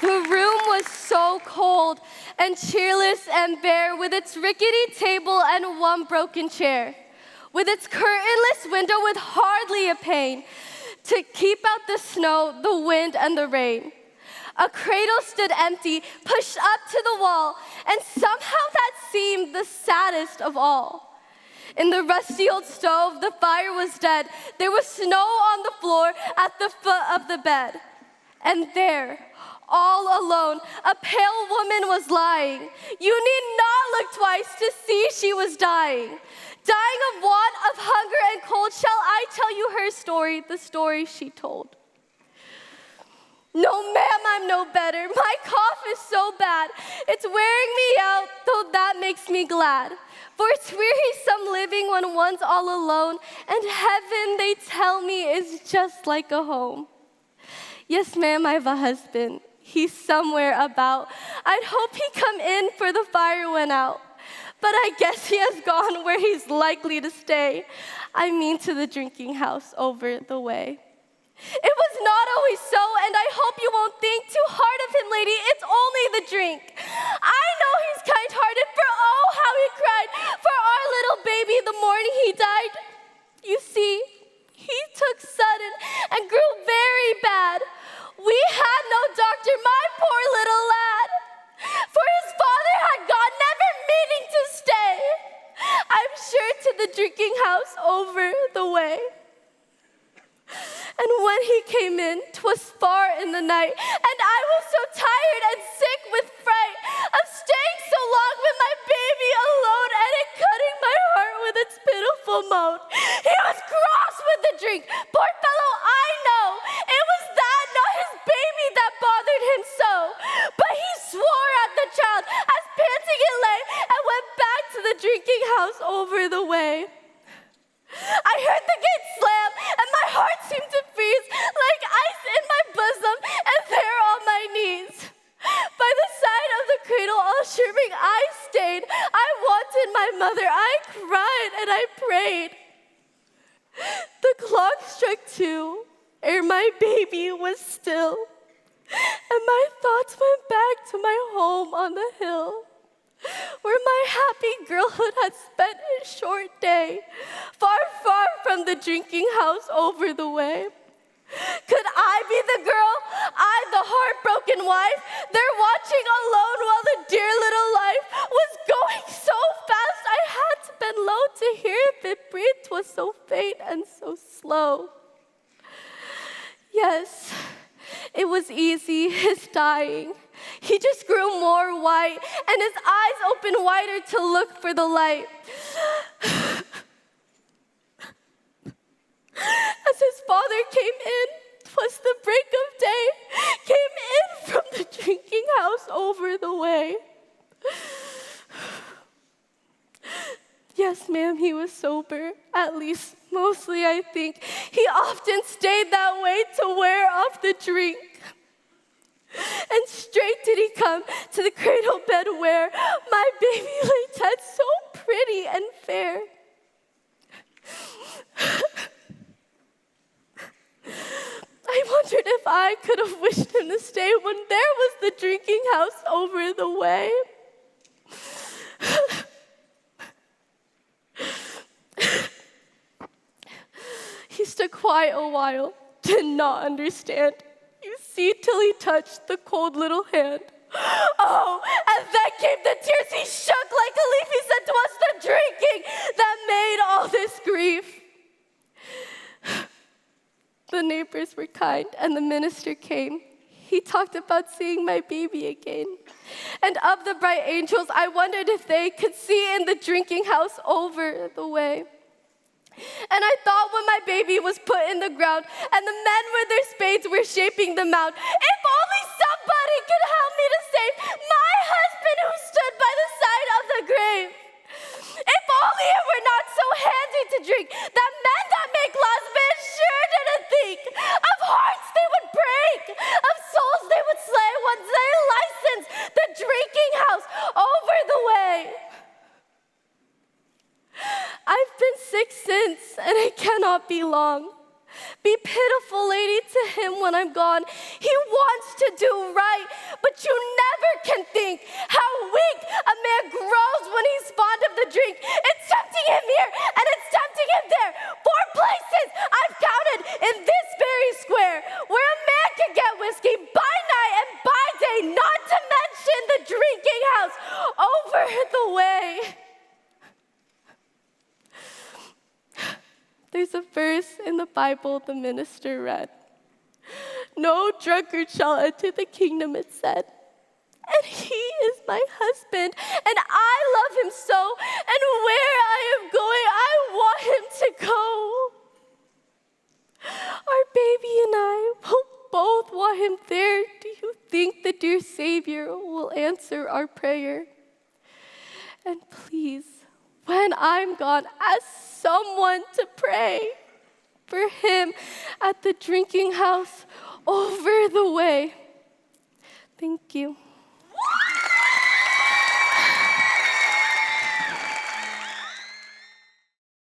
The room was so cold and cheerless and bare, with its rickety table and one broken chair, with its curtainless window with hardly a pane to keep out the snow, the wind, and the rain. A cradle stood empty, pushed up to the wall, and somehow that seemed the saddest of all. In the rusty old stove, the fire was dead. There was snow on the floor at the foot of the bed. And there, all alone, a pale woman was lying. You need not look twice to see she was dying. Dying of want, of hunger and cold. Shall I tell you her story, the story she told? No, ma'am, I'm no better. My cough is so bad. It's wearing me out, though that makes me glad. For it's wearisome living when one's all alone, and heaven, they tell me, is just like a home. Yes, ma'am, I have a husband. He's somewhere about. I'd hope he'd come in, for the fire went out. But I guess he has gone where he's likely to stay. I mean to the drinking house over the way. It was not always so, and I hope you won't think too hard of him, lady. It's only the drink. I know he's kind-hearted, for oh, how he cried for our little baby the morning he died. You see, he took sudden and grew very bad. We had no doctor, my poor little lad, for his father had gone, never meaning to stay. I'm sure to the drinking house over the way. And when he came in, 'twas far in the night, and I was so tired and sick with fright of staying so long with my baby alone, and it cutting my heart with its pitiful moan. He was cross with the drink, poor fellow, I know. It was that, not his baby, that bothered him so. But he swore at the child as panting it lay, and went back to the drinking house over the way. I heard the gate slam, and my heart seemed to freeze like ice in my bosom, and there on my knees, by the side of the cradle, all shivering, I stayed. I wanted my mother. I cried and I prayed. The clock struck 2, ere my baby was still, and my thoughts went back to my home on the hill, where my happy girlhood had spent a short day, far, far from the drinking house over the way. Could I be the girl, I the heartbroken wife, there watching alone while the dear little life was going so fast I had to bend low to hear if it breathed, 'twas so faint and so slow. Yes, it was easy, his dying. He just grew more white, and his eyes opened wider to look for the light. As his father came in, 'twas the break of day, came in from the drinking house over the way. Yes, ma'am, he was sober, at least mostly, I think. He often stayed that way to wear off the drink. And straight did he come to the cradle bed where my baby lay dead, so pretty and fair. I wondered if I could have wished him to stay when there was the drinking house over the way. He stood quiet a while, did not understand. You see, till he touched the cold little hand. Oh, and then came the tears. He shook like a leaf. He said, 'twas the drinking that made all this grief. The neighbors were kind, and the minister came. He talked about seeing my baby again. And of the bright angels, I wondered if they could see in the drinking house over the way. And I thought when my baby was put in the ground, and the men with their spades were shaping the mound, if only somebody could help me to save my husband who stood by the side of the grave. If only it were not so handy to drink, that men that make laws, men sure didn't think. Of hearts they would break, of souls they would slay, once they license the drinking house over the way. I've been sick since, and it cannot be long. Be pitiful, lady, to him when I'm gone. He wants to do right, but you never can think how weak a man grows when he's fond of the drink. It's tempting him here, and it's tempting him there. 4 places I've counted in this very square where a man can get whiskey by night and by day, not to mention the drinking house over the way. There's a verse in the Bible the minister read. No drunkard shall enter the kingdom, it said. And he is my husband, and I love him so, and where I am going, I want him to go. Our baby and I will both want him there. Do you think the dear Savior will answer our prayer? And please, when I'm gone, ask someone to pray for him at the drinking house over the way. Thank you.